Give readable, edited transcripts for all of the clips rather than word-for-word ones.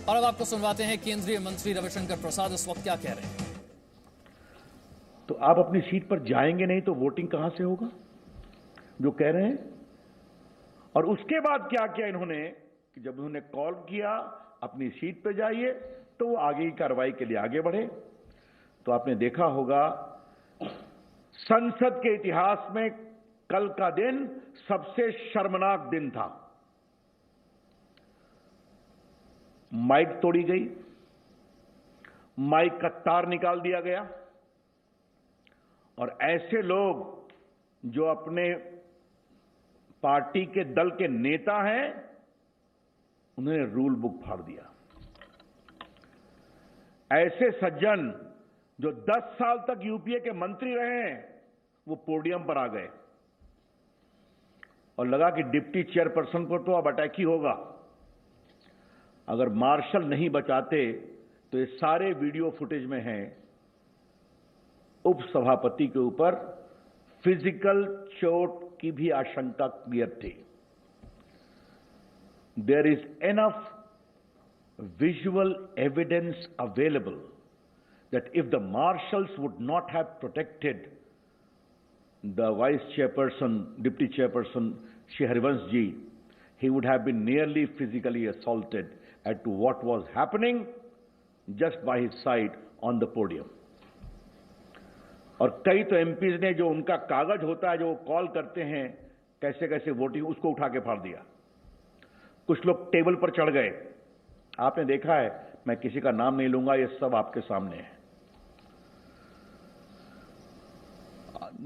और अब आपको सुनवाते हैं केंद्रीय मंत्री रविशंकर प्रसाद इस वक्त क्या कह रहे हैं। तो आप अपनी सीट पर जाएंगे नहीं तो वोटिंग कहां से होगा, जो कह रहे हैं। और उसके बाद क्या किया इन्होंने कि जब उन्होंने कॉल किया अपनी सीट पर जाइए तो वो आगे की कार्रवाई के लिए आगे बढ़े। तो आपने देखा होगा संसद के इतिहास में कल का दिन सबसे शर्मनाक दिन था। माइक तोड़ी गई, माइक का तार निकाल दिया गया और ऐसे लोग जो अपने पार्टी के दल के नेता हैं उन्होंने रूल बुक फाड़ दिया। ऐसे सज्जन जो 10 साल तक यूपीए के मंत्री रहे हैं वो पोडियम पर आ गए और लगा कि डिप्टी चेयरपर्सन पर तो अब अटैक ही होगा। अगर मार्शल नहीं बचाते तो ये सारे वीडियो फुटेज में हैं उपसभापति के ऊपर फिजिकल चोट की भी आशंका क्लियर थी। There is enough visual evidence available that if the marshals would not have protected the vice chairperson, deputy chairperson, Shri Harivansh ji, he would have been nearly physically assaulted as to what was happening just by his side on the podium. और कई तो MPs ने जो उनका कागज होता है जो कॉल करते हैं कैसे कैसे वोटिंग, उसको उठा के फाड़ दिया। कुछ लोग टेबल पर चढ़ गए, आपने देखा है, मैं किसी का नाम नहीं लूंगा, ये सब आपके सामने है।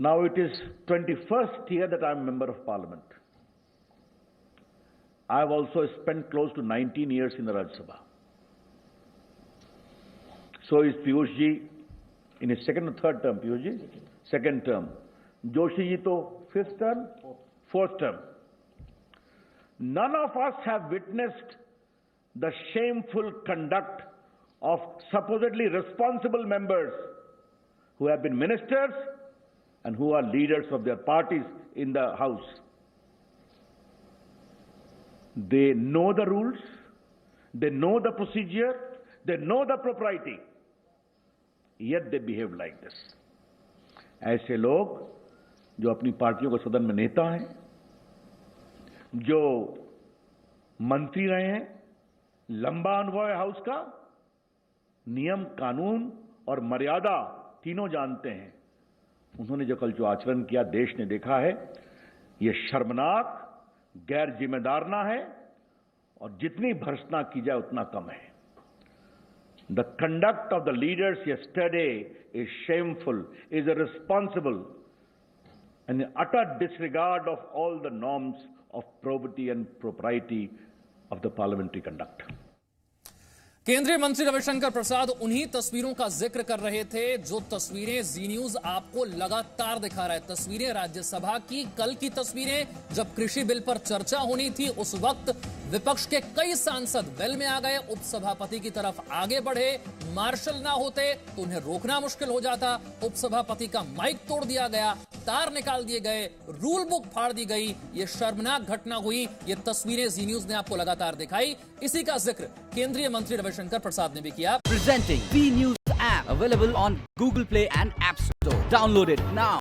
Now it is 21st year that I am member of parliament. I have also spent close to 19 years in the Rajya Sabha. So is Piyush ji in his second or third term. Piyush ji second term, Joshi ji to 5th term, 4th term. None of us have witnessed the shameful conduct of supposedly responsible members who have been ministers and who are leaders of their parties in the House. They know the rules, they know the procedure, they know the propriety, yet they behave like this. ऐसे लोग जो अपनी पार्टियों के सदन में नेता हैं, जो मंत्री रहे हैं, लंबा अनुभव है हाउस का, नियम कानून और मर्यादा तीनों जानते हैं, उन्होंने जो आचरण किया देश ने देखा है, यह शर्मनाक, गैर जिम्मेदाराना है और जितनी भर्त्सना की जाए उतना कम है। The conduct of the leaders yesterday is shameful, is irresponsible, and an utter disregard of all the norms of probity and propriety of the parliamentary conduct. केंद्रीय मंत्री रविशंकर प्रसाद उन्हीं तस्वीरों का जिक्र कर रहे थे जो तस्वीरें जी न्यूज आपको लगातार दिखा रहा है। तस्वीरें राज्यसभा की कल की तस्वीरें, जब कृषि बिल पर चर्चा होनी थी उस वक्त विपक्ष के कई सांसद वेल में आ गए, उपसभापति की तरफ आगे बढ़े, मार्शल ना होते तो उन्हें रोकना मुश्किल हो जाता, उपसभापति का माइक तोड़ दिया गया, तार निकाल दिए गए, रूल बुक फाड़ दी गई। ये शर्मनाक घटना हुई, ये तस्वीरें जी न्यूज ने आपको लगातार दिखाई। इसी का जिक्र केंद्रीय मंत्री रविशंकर प्रसाद ने भी किया। Presenting B News app available on Google Play and App Store. Download it now.